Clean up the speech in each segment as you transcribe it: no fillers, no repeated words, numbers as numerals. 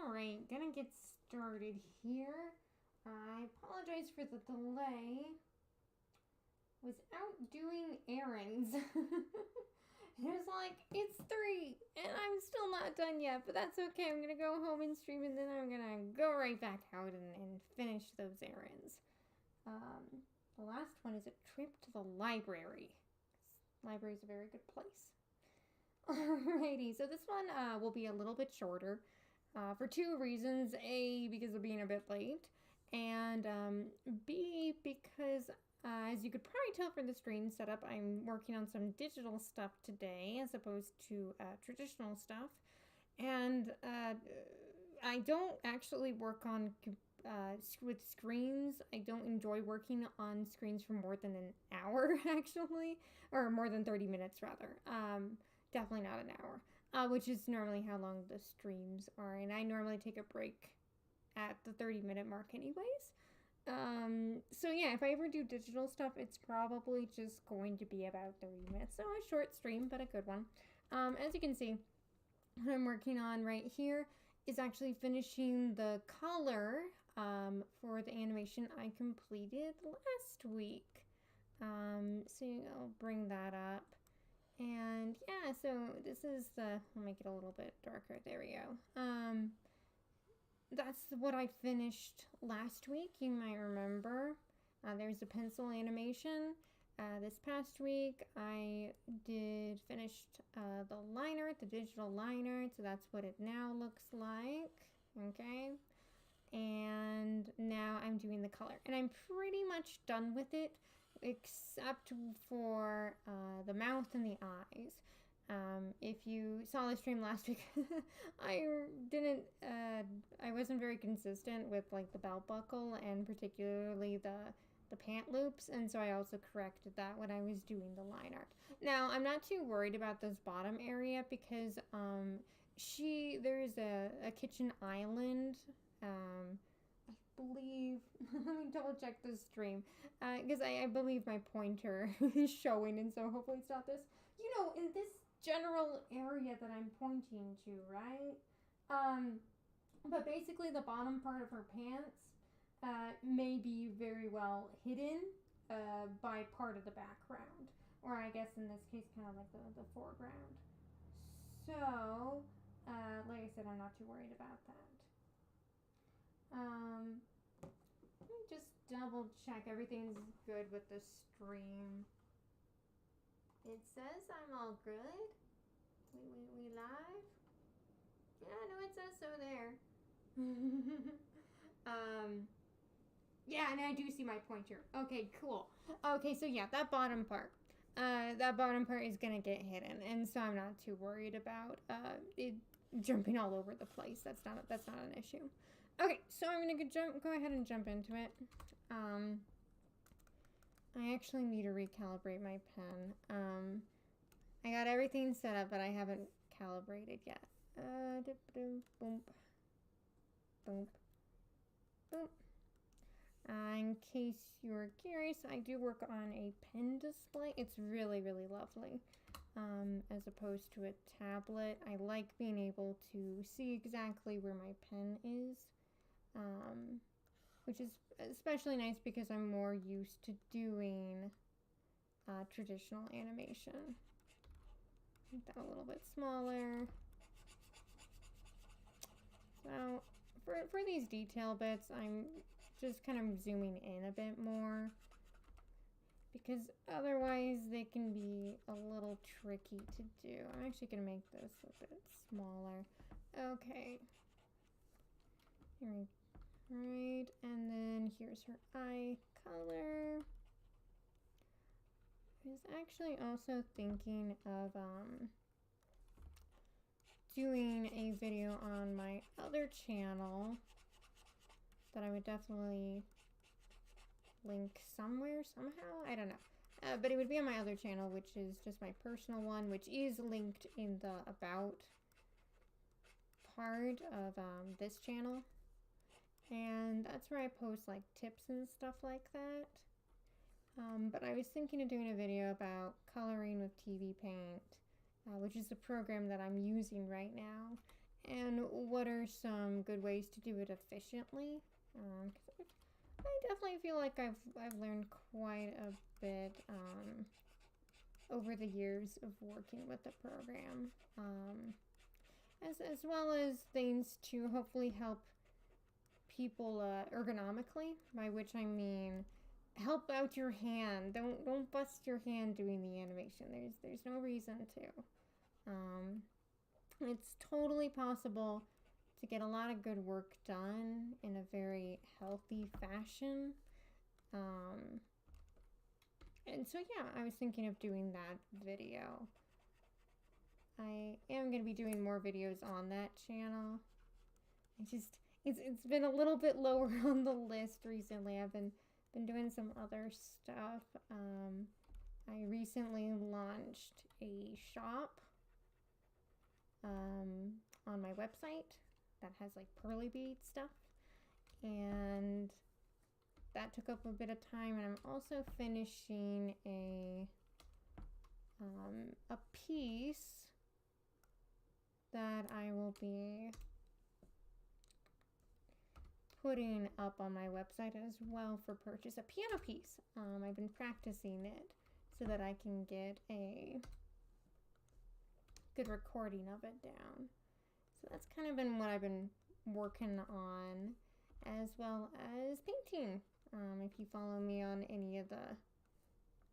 Alright, gonna get started here. I apologize for the delay. Was out doing errands. It was like, it's 3 and I'm still not done yet, but that's okay. I'm gonna go home and stream and then I'm gonna go right back out and finish those errands. The last one is a trip to the library. Library is a very good place. Alrighty, so this one will be a little bit shorter for 2 reasons. A, because of being a bit late, and B, because as you could probably tell from the stream setup, I'm working on some digital stuff today as opposed to traditional stuff. And I don't actually work on with screens. I don't enjoy working on screens for more than an hour, actually, or more than 30 minutes, rather. Definitely not an hour, which is normally how long the streams are. And I normally take a break at the 30-minute mark anyways. So yeah, if I ever do digital stuff, it's probably just going to be about 30 minutes. So a short stream, but a good one. As you can see, what I'm working on right here is actually finishing the color for the animation I completed last week. So I'll bring that up. And yeah, so this is the, I'll make it a little bit darker. There we go. That's what I finished last week, you might remember. There's the pencil animation. This past week, I finished the liner, the digital liner, so that's what it now looks like, okay? And now I'm doing the color, and I'm pretty much done with it, except for the mouth and the eyes. If you saw the stream last week, I wasn't very consistent with like the belt buckle and particularly the pant loops, and so I also corrected that when I was doing the line art. Now, I'm not too worried about this bottom area because there is a kitchen island. I believe, let me double check the stream, because I believe my pointer is showing, and so hopefully it's not this. You know, in this general area that I'm pointing to, right? But basically the bottom part of her pants may be very well hidden by part of the background, or I guess in this case kind of like the foreground. So, like I said, I'm not too worried about that. Let me just double check everything's good with the stream. It says I'm all good. We live? Yeah, no, it says so there. Yeah, and I do see my pointer. Okay, cool. Okay, so yeah, that bottom part. That bottom part is gonna get hidden, and so I'm not too worried about it jumping all over the place. That's not an issue. Okay, so I'm gonna go ahead and jump into it. I actually need to recalibrate my pen. I got everything set up, but I haven't calibrated yet. Boom, boom, boom. In case you're curious, I do work on a pen display. It's really, really lovely. As opposed to a tablet, I like being able to see exactly where my pen is. Which is especially nice because I'm more used to doing traditional animation. Make that a little bit smaller. So for these detail bits, I'm just kind of zooming in a bit more because otherwise they can be a little tricky to do. I'm actually going to make this a bit smaller. Okay. Here we go. Right, and then here's her eye color. I was actually also thinking of doing a video on my other channel that I would definitely link somewhere, somehow. I don't know. But it would be on my other channel, which is just my personal one, which is linked in the About part of this channel. And that's where I post like tips and stuff like that. But I was thinking of doing a video about coloring with TV Paint, which is the program that I'm using right now. and what are some good ways to do it efficiently. 'Cause I definitely feel like I've learned quite a bit over the years of working with the program, as well as things to hopefully help people ergonomically, by which I mean help out your hand. Don't bust your hand doing the animation. There's no reason to. It's totally possible to get a lot of good work done in a very healthy fashion. And so yeah, I was thinking of doing that video. I am going to be doing more videos on that channel. It's been a little bit lower on the list recently. I've been doing some other stuff. I recently launched a shop on my website that has like pearly bead stuff, and that took up a bit of time. And I'm also finishing a piece that I will be putting up on my website as well for purchase. A piano piece. I've been practicing it so that I can get a good recording of it down. So that's kind of been what I've been working on, as well as painting. If you follow me on any of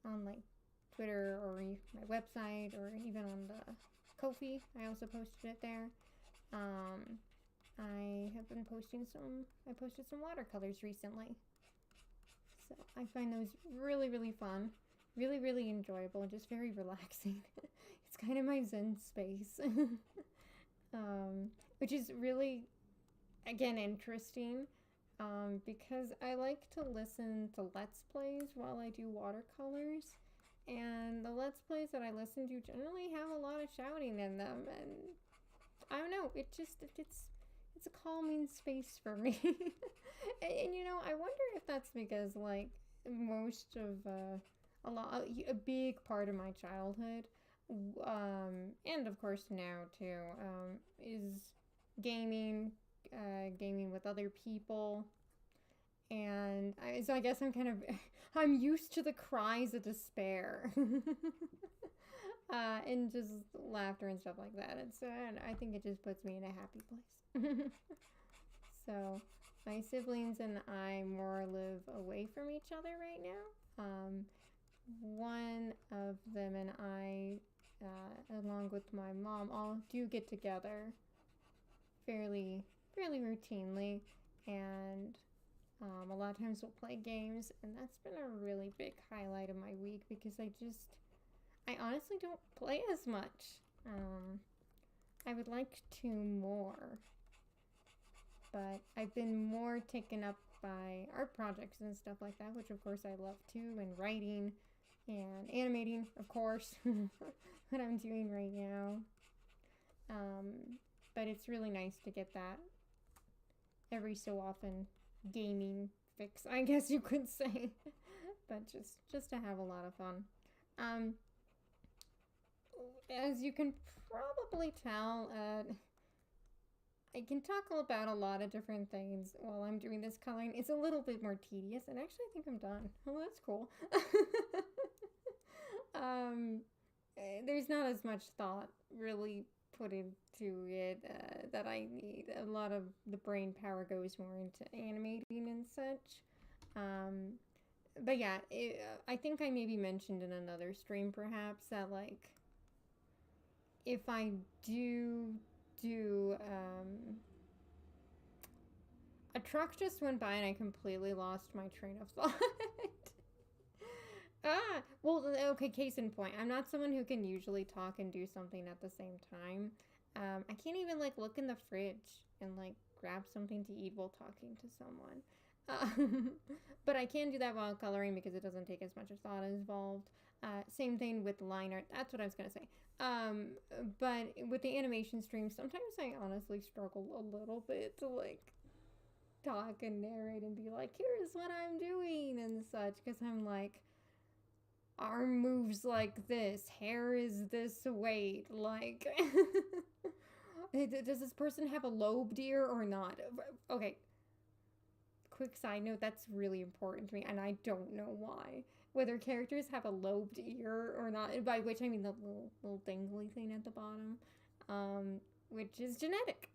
on like Twitter or my website, or even on the Ko-fi, I also posted it there. I have been posted some watercolors recently. So I find those really, really fun, really, really enjoyable, and just very relaxing. It's kind of my zen space, which is really, again, interesting, because I like to listen to Let's Plays while I do watercolors, and the Let's Plays that I listen to generally have a lot of shouting in them, and I don't know, it's a calming space for me. and you know, I wonder if that's because like most of a big part of my childhood, and of course now too, is gaming with other people. And so I guess I'm kind of I'm used to the cries of despair. And just laughter and stuff like that. And so I think it just puts me in a happy place. So my siblings and I more live away from each other right now. One of them and I, along with my mom, all do get together fairly routinely, and a lot of times we'll play games, and that's been a really big highlight of my week, because I honestly don't play as much. I would like to more, but I've been more taken up by art projects and stuff like that, which of course I love too, and writing and animating, of course, what I'm doing right now. But it's really nice to get that every so often gaming fix, I guess you could say. But just to have a lot of fun. As you can probably tell, I can talk about a lot of different things while I'm doing this coloring. It's a little bit more tedious, and actually I think I'm done. Oh, that's cool. There's not as much thought really put into it that I need. A lot of the brain power goes more into animating and such. But yeah, I think I maybe mentioned in another stream perhaps that like if I do a truck just went by and I completely lost my train of thought. Well, okay, case in point. I'm not someone who can usually talk and do something at the same time. I can't even like look in the fridge and like grab something to eat while talking to someone. But I can do that while coloring because it doesn't take as much thought involved. Same thing with line art. That's what I was gonna say. But with the animation stream, sometimes I honestly struggle a little bit to like talk and narrate and be like, here's what I'm doing and such, because I'm like, arm moves like this, hair is this weight, like Does this person have a lobed ear or not? Okay. Quick side note, that's really important to me, and I don't know why. Whether characters have a lobed ear or not, by which I mean the little dangly thing at the bottom, which is genetic.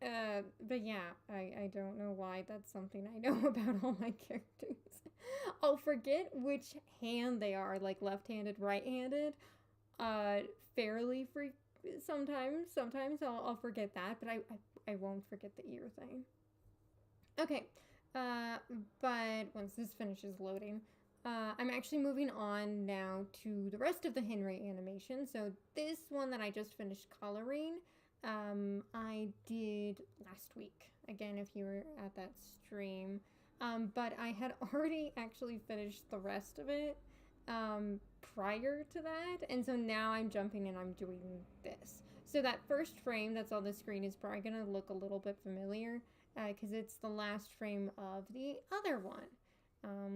But yeah, I don't know why that's something I know about all my characters. I'll forget which hand they are, like left-handed, right-handed, fairly sometimes. Sometimes I'll forget that, but I won't forget the ear thing. Okay, but once this finishes loading, I'm actually moving on now to the rest of the Henry animation. So this one that I just finished coloring, I did last week. Again, if you were at that stream. But I had already actually finished the rest of it prior to that. And so now I'm jumping and I'm doing this. So that first frame that's on the screen is probably going to look a little bit familiar because it's the last frame of the other one.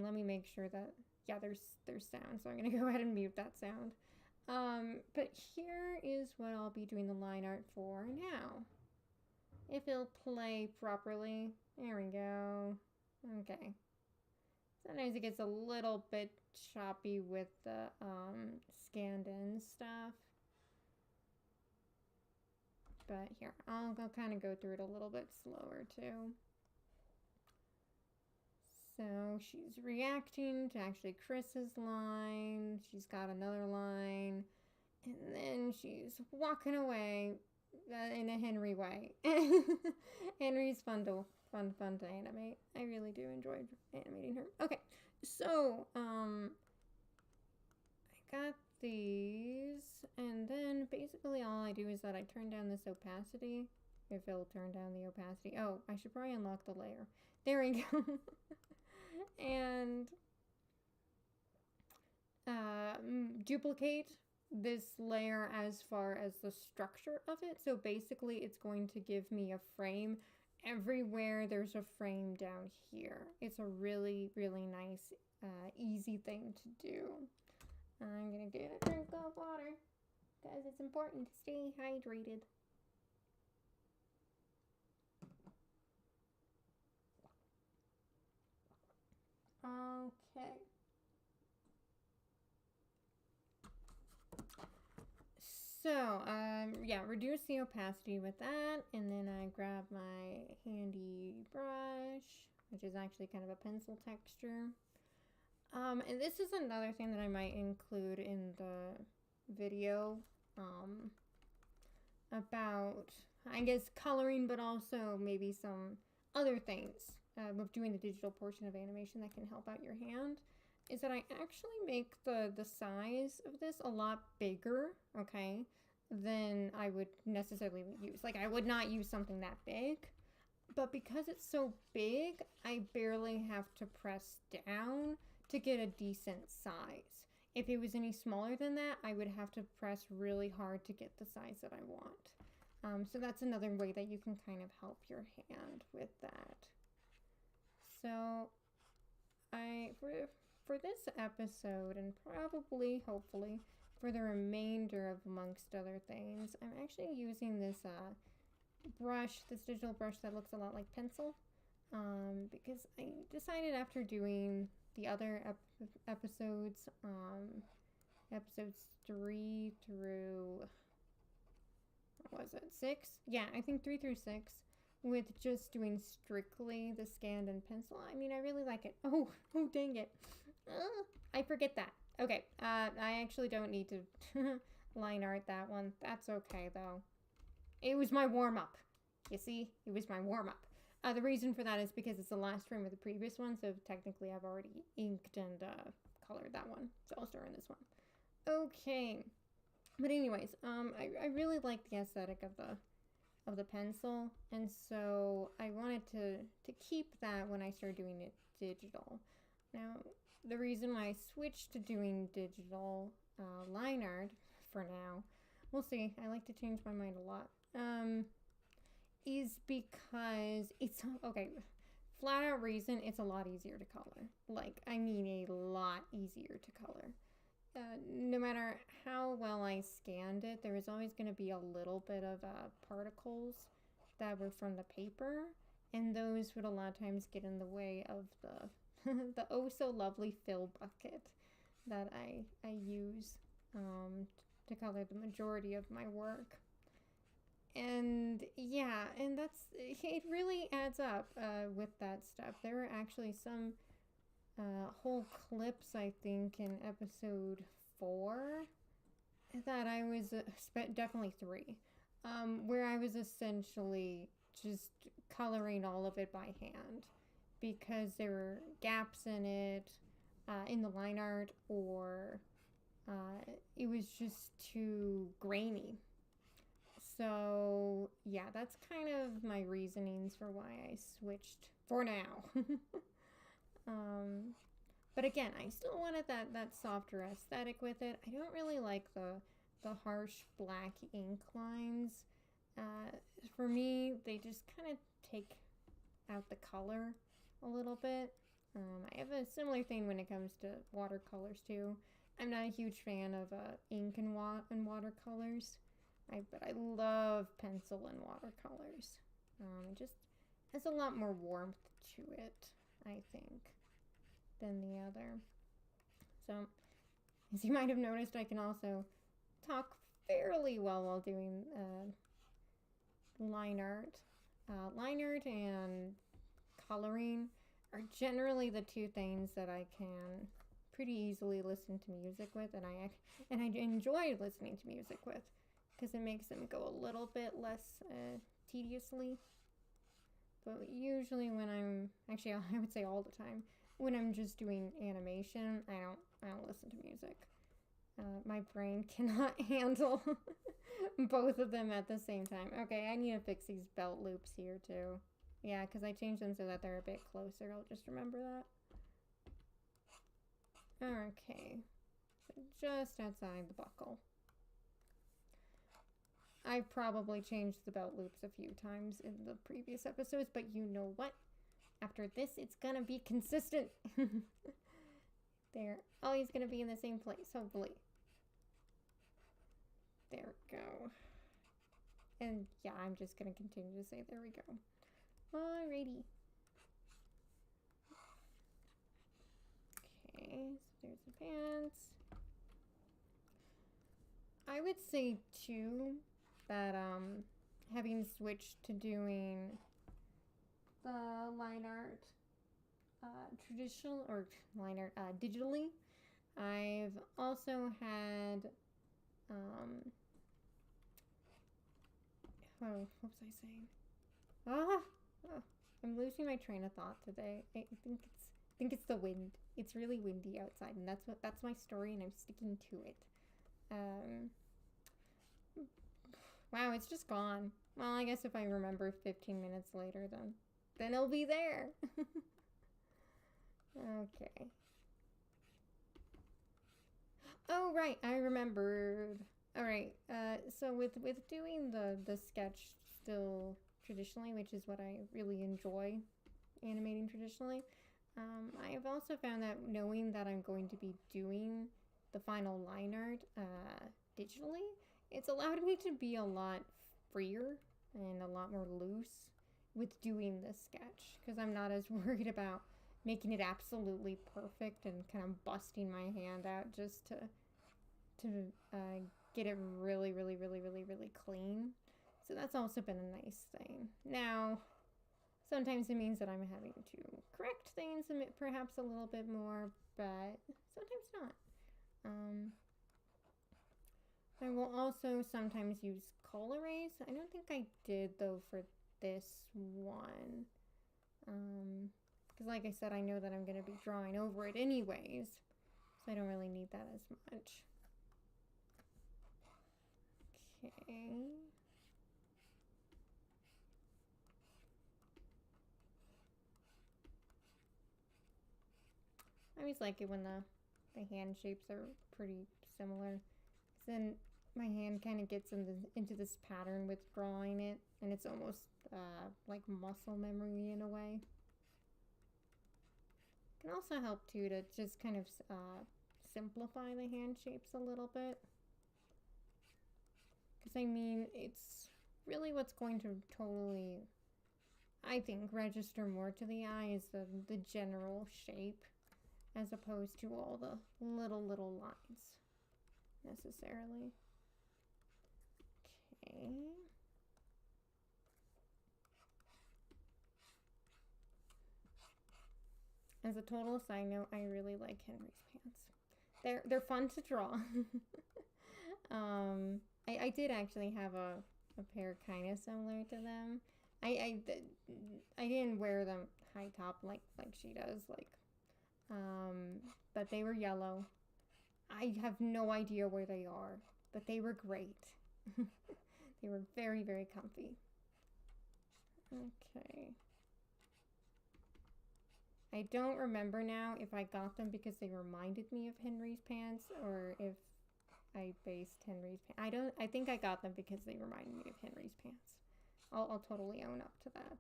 Let me make sure that, yeah, there's sound. So I'm going to go ahead and mute that sound. But here is what I'll be doing the line art for now. If it'll play properly. There we go. Okay. Sometimes it gets a little bit choppy with the scanned in stuff. But here, I'll kind of go through it a little bit slower too. So she's reacting to actually Chris's line. She's got another line. And then she's walking away in a Henry way. Henry's fun to animate. I really do enjoy animating her. Okay, so I got these, and then basically all I do is that I turn down this opacity. If it'll turn down the opacity. Oh, I should probably unlock the layer. There we go. And duplicate this layer as far as the structure of it. So basically it's going to give me a frame everywhere there's a frame down here. It's a really, really nice, easy thing to do. I'm gonna get a drink of water because it's important to stay hydrated. Okay. So, yeah, reduce the opacity with that, and then I grab my handy brush, which is actually kind of a pencil texture. And this is another thing that I might include in the video, about, I guess, coloring, but also maybe some other things of doing the digital portion of animation that can help out your hand, is that I actually make the size of this a lot bigger, okay, than I would necessarily use. Like, I would not use something that big, but because it's so big, I barely have to press down to get a decent size. If it was any smaller than that, I would have to press really hard to get the size that I want. So that's another way that you can kind of help your hand with that. So for this episode, and probably, hopefully, for the remainder of amongst other things, I'm actually using this brush, this digital brush that looks a lot like pencil, because I decided after doing the other episodes, episodes 3 through, what was it, 6? Yeah, I think 3 through 6, with just doing strictly the scanned and pencil. I mean, I really like it. Oh, dang it. I forget that. Okay, I actually don't need to line art that one. That's okay, though. It was my warm-up. You see? It was my warm-up. The reason for that is because it's the last frame of the previous one, so technically I've already inked and colored that one. So I'll start on this one. Okay. But anyways, I really like the aesthetic of the pencil, and so I wanted to keep that when I started doing it digital. Now, the reason why I switched to doing digital line art for now, we'll see, I like to change my mind a lot, is because it's, okay, flat out reason, it's a lot easier to color. Like, I mean a lot easier to color. No matter how well I scanned it, there is always going to be a little bit of particles that were from the paper, and those would a lot of times get in the way of the the oh so lovely fill bucket that I use to color the majority of my work. And yeah, and it really adds up with that stuff. There were actually some whole clips, I think, in episode 4 that I was definitely 3, where I was essentially just coloring all of it by hand because there were gaps in it, in the line art, or it was just too grainy. So yeah, that's kind of my reasonings for why I switched for now. But again, I still wanted that softer aesthetic with it. I don't really like the harsh black ink lines. For me, they just kind of take out the color a little bit. I have a similar thing when it comes to watercolors too. I'm not a huge fan of ink and watercolors. But I love pencil and watercolors. It just has a lot more warmth to it, I think, than the other. So, as you might have noticed, I can also talk fairly well while doing line art. Line art and coloring are generally the two things that I can pretty easily listen to music with, and I enjoy listening to music with, because it makes them go a little bit less tediously. But usually when I would say all the time, when I'm just doing animation, I don't listen to music. My brain cannot handle both of them at the same time. Okay, I need to fix these belt loops here too. Yeah, because I changed them so that they're a bit closer. I'll just remember that. Okay, so just outside the buckle. I've probably changed the belt loops a few times in the previous episodes, but you know what? After this, it's gonna be consistent. They're always gonna be in the same place, hopefully. There we go. And yeah, I'm just gonna continue to say there we go. Alrighty. Okay, so there's the pants. I would say too that having switched to doing the line art traditional or line art digitally, I've also had what was I saying? I'm losing my train of thought today. I think it's the wind. It's really windy outside, and that's my story, and I'm sticking to it. Wow, it's just gone. Well, I guess if I remember 15 minutes later, then it'll be there. Okay. Oh, right, I remembered. All right. So with doing the sketch still traditionally, which is what I really enjoy animating traditionally, I have also found that knowing that I'm going to be doing the final line art digitally, it's allowed me to be a lot freer and a lot more loose with doing the sketch, because I'm not as worried about making it absolutely perfect and kind of busting my hand out just to get it really, really, really, really, really clean. So that's also been a nice thing. Now, sometimes it means that I'm having to correct things perhaps a little bit more, but sometimes not. I will also sometimes use Col-Erase. I don't think I did though for this one. Because like I said, I know that I'm going to be drawing over it anyways, so I don't really need that as much. Okay. I always like it when the hand shapes are pretty similar. Then my hand kind of gets into this pattern with drawing it, and it's almost like muscle memory in a way. It can also help too to just kind of simplify the hand shapes a little bit. Because I mean, it's really what's going to totally, I think, register more to the eye is the general shape as opposed to all the little lines necessarily. Okay. As a total side note, I really like Henry's pants. They're fun to draw. I did actually have a pair kind of similar to them. I didn't wear them high top like she does, but they were yellow. I have no idea where they are, but they were great. They were very, very comfy. Okay. I don't remember now if I got them because they reminded me of Henry's pants or if I based Henry's pants. I think I got them because they reminded me of Henry's pants. I'll totally own up to that.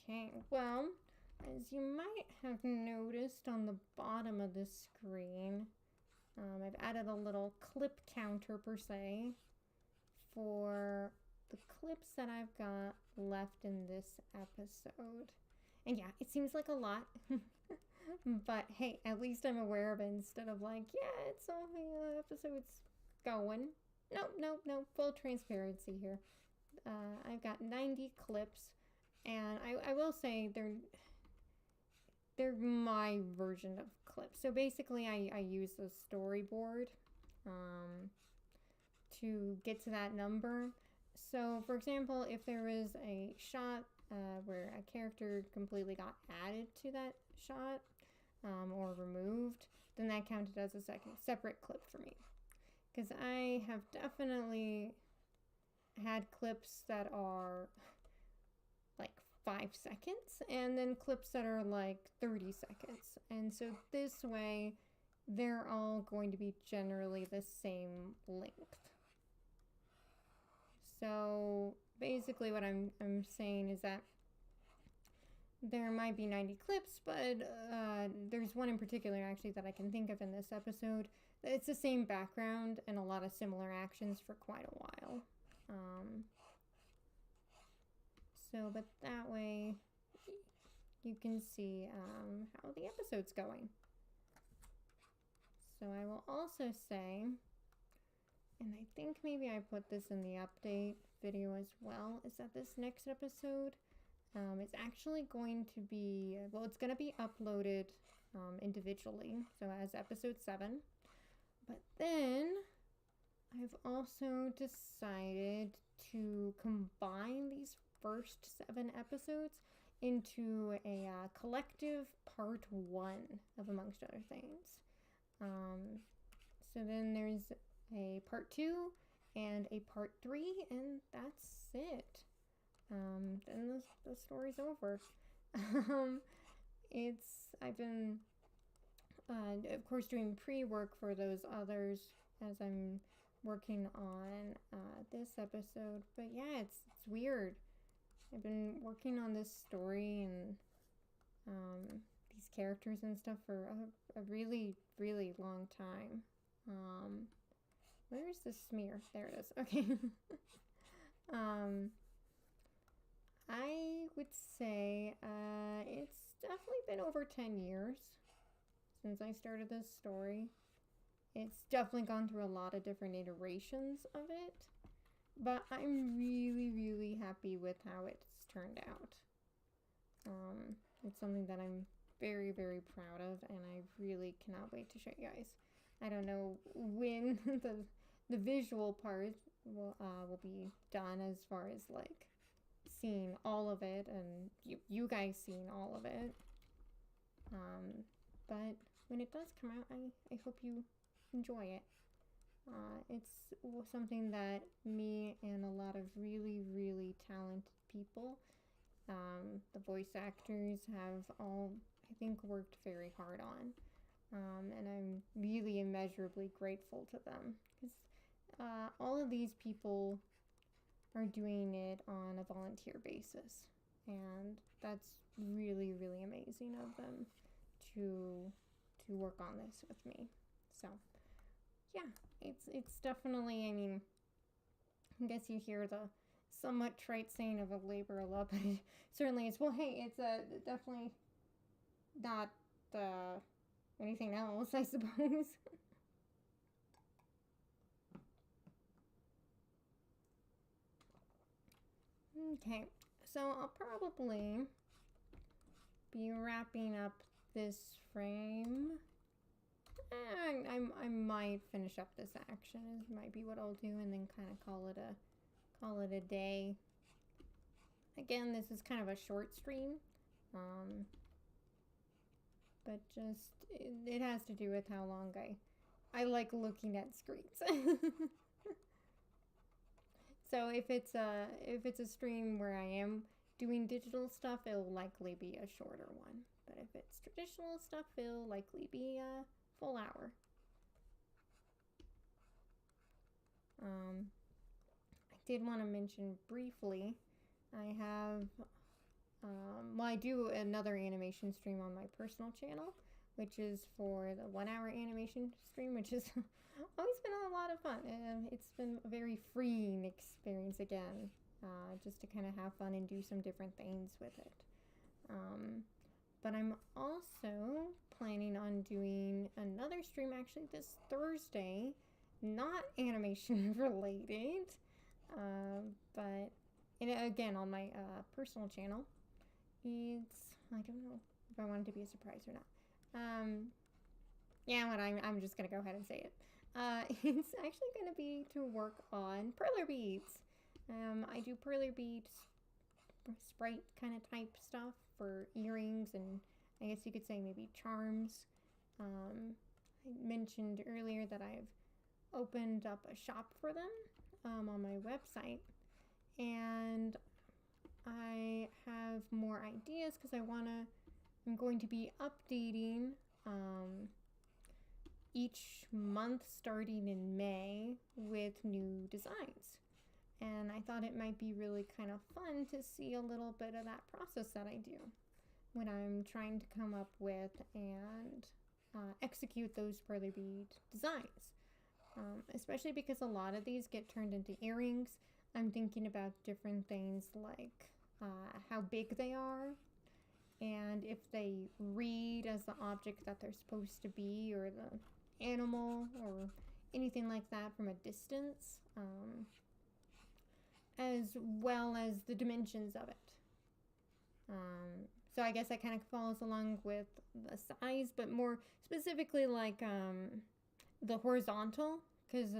Okay, well, as you might have noticed on the bottom of the screen, I've added a little clip counter per se for the clips that I've got left in this episode. And yeah, it seems like a lot. But hey, at least I'm aware of it instead of like, yeah, it's only episode's going. No, full transparency here. I've got 90 clips, and I will say they're my version of clips. So basically, I use the storyboard to get to that number. So, for example, if there was a shot where a character completely got added to that shot or removed, then that counted as a separate clip for me. Because I have definitely had clips that are like 5 seconds and then clips that are like 30 seconds. And so this way, they're all going to be generally the same length. So basically what I'm saying is that there might be 90 clips, but there's one in particular actually that I can think of in this episode. It's the same background and a lot of similar actions for quite a while. But that way you can see how the episode's going. So I will also say, and I think maybe I put this in the update video as well, is that this next episode is actually going to be, well, it's going to be uploaded individually, so as episode 7. But then I've also decided to combine these first 7 episodes into a collective part 1 of Amongst Other Things. So then there's a part 2 and a part 3, and that's it. Then the story's over. I've been, of course, doing pre-work for those others as I'm working on this episode. But yeah, it's weird. I've been working on this story and these characters and stuff for a really, really long time. Where's the smear? There it is. Okay. I would say it's definitely been over 10 years since I started this story. It's definitely gone through a lot of different iterations of it, but I'm really, really happy with how it's turned out. It's something that I'm very, very proud of, and I really cannot wait to show you guys. I don't know when the visual part will be done as far as like seeing all of it and you guys seeing all of it. But when it does come out, I hope you enjoy it. It's something that me and a lot of really, really talented people, the voice actors, have all, I think, worked very hard on. And I'm really immeasurably grateful to them because all of these people are doing it on a volunteer basis, and that's really, really amazing of them to work on this with me. So yeah, it's definitely, I mean, I guess you hear the somewhat trite saying of a labor of love, but it certainly is. Well, hey, it's definitely not anything else, I suppose. Okay, so I'll probably be wrapping up this frame. I might finish up this action. It might be what I'll do, and then kind of call it a day. Again, this is kind of a short stream, but just it has to do with how long I like looking at screens. So if it's a stream where I am doing digital stuff, it'll likely be a shorter one. But if it's traditional stuff, it'll likely be a full hour. I did want to mention briefly, I have, well, I do another animation stream on my personal channel, which is for the 1 hour animation stream, which has always been a lot of fun. It's been a very freeing experience again, just to kind of have fun and do some different things with it. But I'm also planning on doing another stream actually this Thursday, not animation related, but again on my personal channel. It's, I don't know if I want it to be a surprise or not. Yeah, but I'm just gonna go ahead and say it. It's actually gonna be to work on perler beads. I do perler beads, sprite kind of type stuff for earrings, and I guess you could say maybe charms. I mentioned earlier that I've opened up a shop for them on my website, and I have more ideas because I'm going to be updating each month starting in May with new designs. And I thought it might be really kind of fun to see a little bit of that process that I do when I'm trying to come up with and execute those perler bead designs. Especially because a lot of these get turned into earrings. I'm thinking about different things like how big they are, and if they read as the object that they're supposed to be, or the animal, or anything like that from a distance, as well as the dimensions of it. So I guess that kind of falls along with the size, but more specifically like the horizontal, because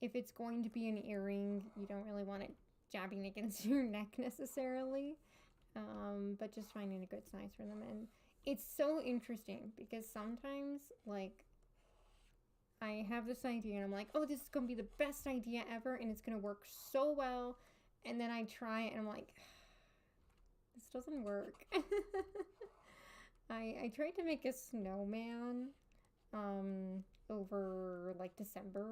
if it's going to be an earring, you don't really want it jabbing against your neck necessarily, but just finding a good size for them. And it's so interesting because sometimes, like, I have this idea and I'm like, oh, this is going to be the best idea ever and it's going to work so well, and then I try it and I'm like, this doesn't work. I tried to make a snowman over like December